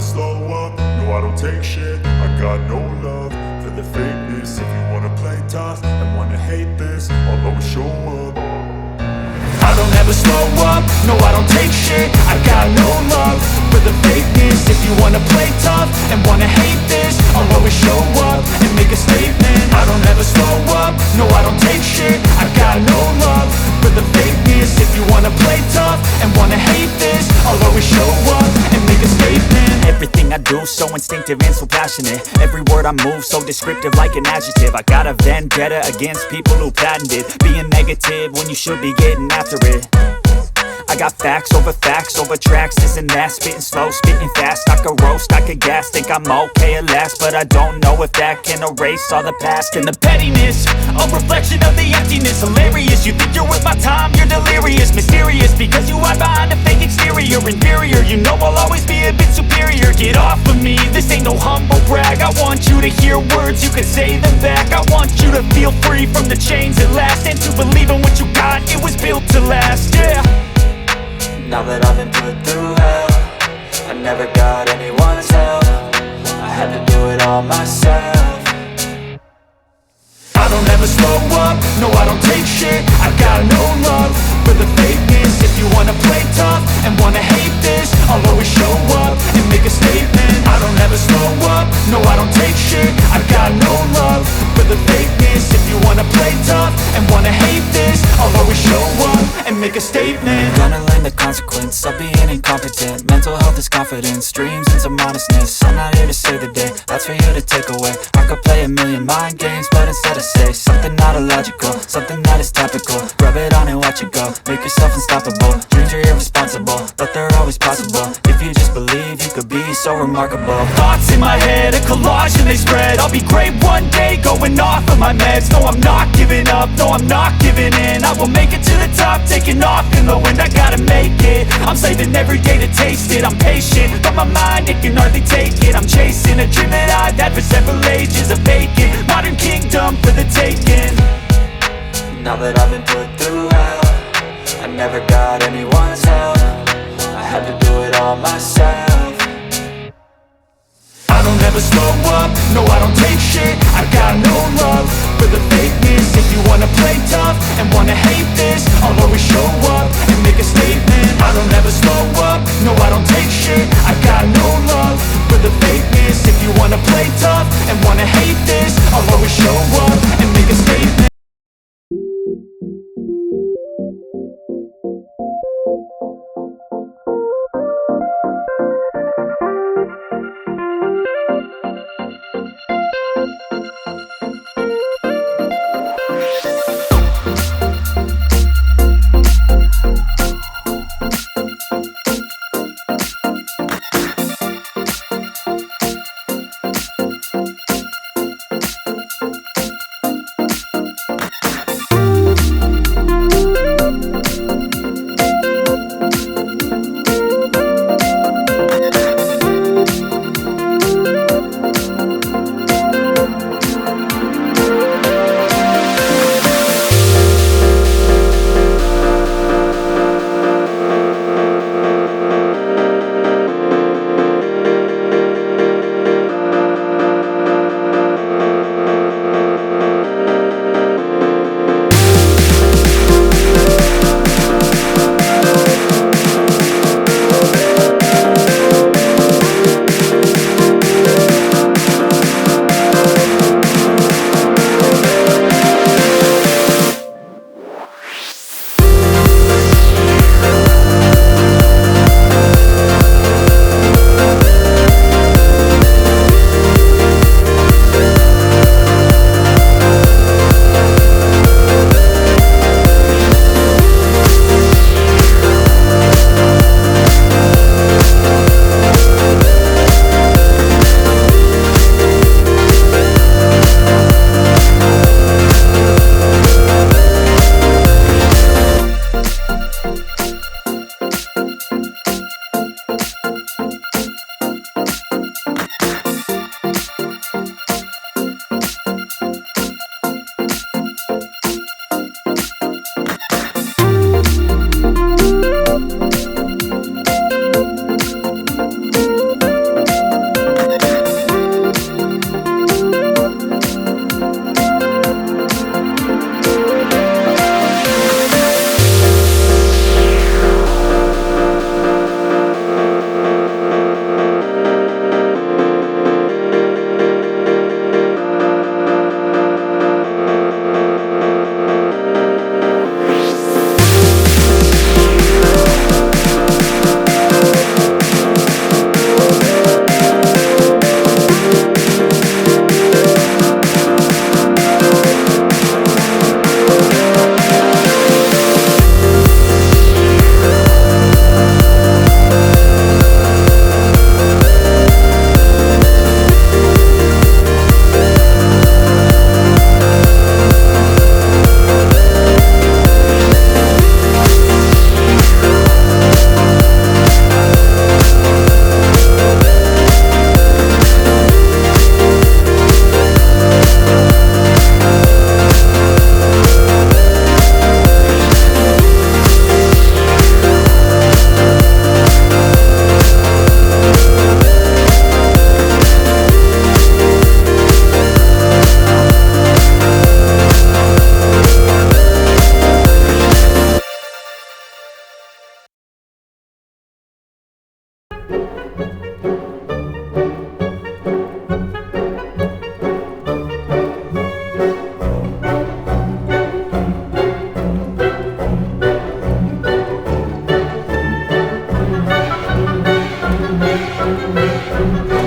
slow up, no I don't take shit. I got no love for the fakeness. If you wanna play tough and wanna hate this, I'll always show up. I don't ever slow up, no I don't take shit. I got no love for the fakeness. If you wanna play tough and wanna hate this, I'll always show up and make a statement. I don't ever slow up, no I don't take shit. I got no love for the fakeness. If you wanna play tough and wanna hate this, I'll always show up and make a statement. Everything I do so instinctive and so passionate. Every word I move so descriptive like an adjective. I got a vendetta against people who patented being negative when you should be getting after it. I got facts over tracks, this and that. Spitting slow, spitting fast, I could roast, I could gas. Think I'm okay at last, but I don't know if that can erase all the past. And the pettiness, a reflection of the emptiness. Hilarious, you think you're worth my time, you're delirious. Mysterious, because you hide behind a fake exterior. Inferior, you know I'll always be a bit superior. Get off of me, this ain't no humble brag. I want you to hear words, you can say them back. I want you to feel free from the chains at last, and to believe in what you got, it was built to last, yeah. Now that I've been put through hell, I never got anyone's help. I had to do it all myself. I don't ever slow up, no I don't take shit. I got no love for the fakeness. If you wanna play tough and wanna hate this, I'll always show up and make a statement. I don't ever slow up, no I don't take shit. I got no love for the fakeness. If you wanna play tough and wanna hate this, I'll always show up and make a statement. Gonna learn the consequence of being incompetent. Mental health is confidence, dreams and some modestness. I'm not here to save the day, that's for you to take away. I could play a million mind games, but instead I say something not illogical, something that is topical. Rub it on and watch it go, make yourself unstoppable. Dreams are irresponsible, but they're always possible. If you just believe, you could be so remarkable. Thoughts in my head, a collage and they spread. I'll be great one day, going off of my meds. No, I'm not giving up, no, I'm not giving in. I will make it to the top, taking off in the wind. I gotta make it, I'm saving every day to taste it. I'm patient, but my mind, it can hardly take it. I'm chasing a dream that I've had for several ages. A vacant, modern kingdom for the taking. Now that I've been put through hell, I never got anyone's help. I had to do it all myself. I don't ever slow up, no I don't take shit. I got no love for the fakeness. If you wanna play tough and wanna hate this, I'll always show up and make a statement. I don't ever slow up, no I don't take shit. I got no love for the fakeness. If you wanna play tough and wanna hate this, I'll always show up and make a statement. We'll be right back.